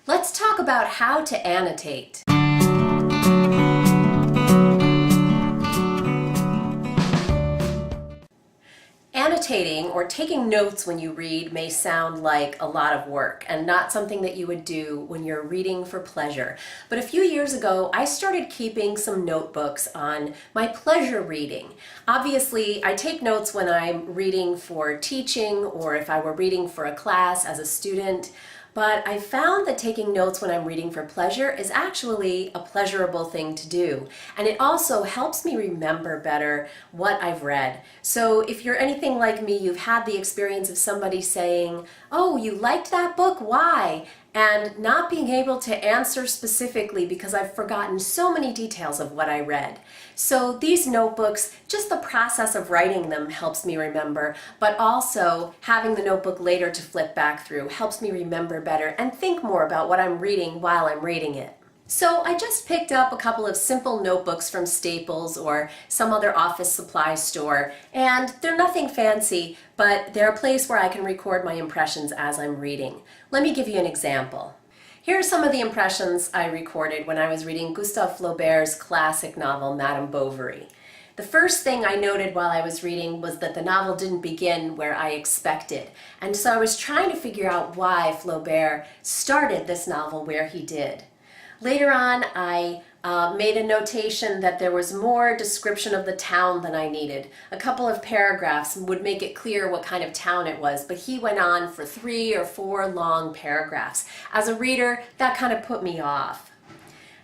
Let's talk about how to annotate. Annotating or taking notes when you read may sound like a lot of work and not something that you would do when you're reading for pleasure. But a few years ago, I started keeping some notebooks on my pleasure reading. Obviously, I take notes when I'm reading for teaching or if I were reading for a class as a student. But I found that taking notes when I'm reading for pleasure is actually a pleasurable thing to do. And it also helps me remember better what I've read. So if you're anything like me, you've had the experience of somebody saying, "Oh, you liked that book? Why?" and not being able to answer specifically because I've forgotten so many details of what I read. So these notebooks, just the process of writing them helps me remember, but also having the notebook later to flip back through helps me remember better and think more about what I'm reading while I'm reading it. So I just picked up a couple of simple notebooks from Staples or some other office supply store, and they're nothing fancy, but they're a place where I can record my impressions as I'm reading. Let me give you an example. Here are some of the impressions I recorded when I was reading Gustave Flaubert's classic novel, Madame Bovary. The first thing I noted while I was reading was that the novel didn't begin where I expected, and so I was trying to figure out why Flaubert started this novel where he did. Later on, I made a notation that there was more description of the town than I needed. A couple of paragraphs would make it clear what kind of town it was, but he went on for 3 or 4 long paragraphs. As a reader, that kind of put me off.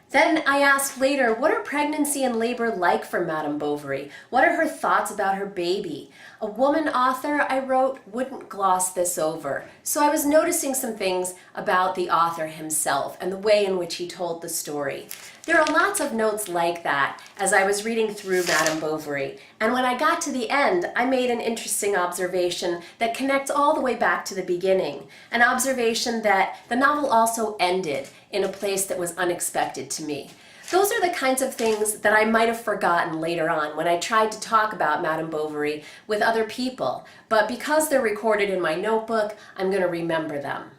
Then I asked later, what are pregnancy and labor like for Madame Bovary? What are her thoughts about her baby? A woman author, I wrote, wouldn't gloss this over. So I was noticing some things about the author himself and the way in which he told the story. There are lots of notes like that as I was reading through Madame Bovary. And when I got to the end, I made an interesting observation that connects all the way back to the beginning. An observation that the novel also ended in a place that was unexpected to me. Those are the kinds of things that I might have forgotten later on when I tried to talk about Madame Bovary with other people. But because they're recorded in my notebook, I'm going to remember them.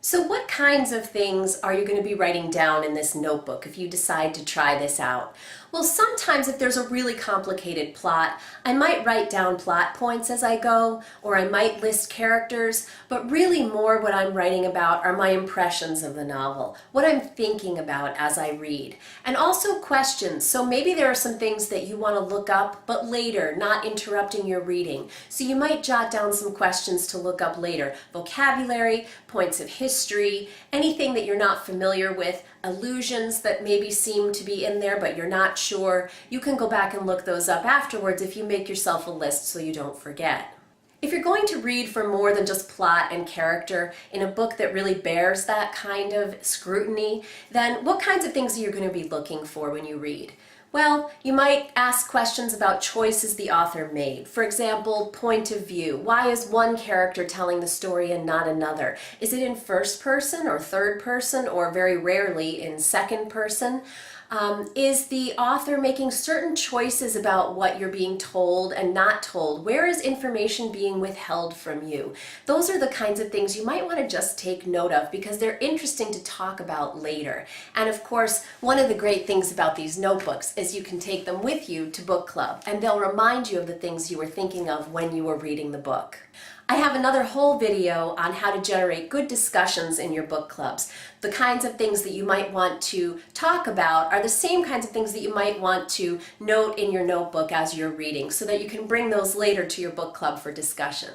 So what kinds of things are you going to be writing down in this notebook if you decide to try this out? Well, sometimes if there's a really complicated plot, I might write down plot points as I go, or I might list characters, but really more what I'm writing about are my impressions of the novel, what I'm thinking about as I read, and also questions. So maybe there are some things that you want to look up, but later, not interrupting your reading. So you might jot down some questions to look up later. Vocabulary, points of history, anything that you're not familiar with, allusions that maybe seem to be in there but you're not sure. You can go back and look those up afterwards if you make yourself a list so you don't forget. If you're going to read for more than just plot and character in a book that really bears that kind of scrutiny, then what kinds of things are you going to be looking for when you read? Well, you might ask questions about choices the author made. For example, point of view. Why is one character telling the story and not another? Is it in first person or third person, or very rarely in second person? Is the author making certain choices about what you're being told and not told? Where is information being withheld from you? Those are the kinds of things you might want to just take note of because they're interesting to talk about later. And of course, one of the great things about these notebooks is you can take them with you to book club, and they'll remind you of the things you were thinking of when you were reading the book. I have another whole video on how to generate good discussions in your book clubs. The kinds of things that you might want to talk about are the same kinds of things that you might want to note in your notebook as you're reading so that you can bring those later to your book club for discussion.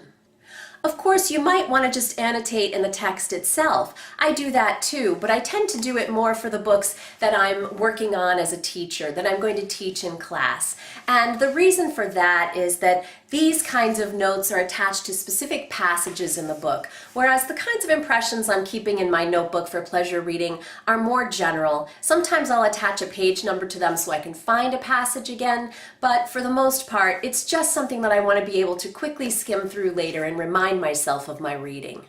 Of course, you might want to just annotate in the text itself. I do that too, but I tend to do it more for the books that I'm working on as a teacher, that I'm going to teach in class. And the reason for that is that these kinds of notes are attached to specific passages in the book, whereas the kinds of impressions I'm keeping in my notebook for pleasure reading are more general. Sometimes I'll attach a page number to them so I can find a passage again, but for the most part, it's just something that I want to be able to quickly skim through later and remind myself of my reading.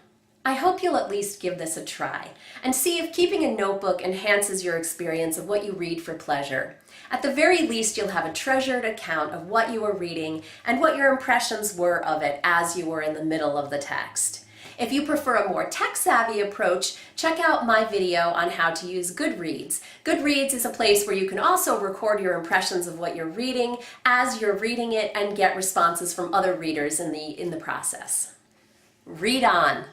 I hope you'll at least give this a try and see if keeping a notebook enhances your experience of what you read for pleasure. At the very least, you'll have a treasured account of what you were reading and what your impressions were of it as you were in the middle of the text. If you prefer a more tech-savvy approach, check out my video on how to use Goodreads. Goodreads is a place where you can also record your impressions of what you're reading as you're reading it and get responses from other readers in the process. Read on!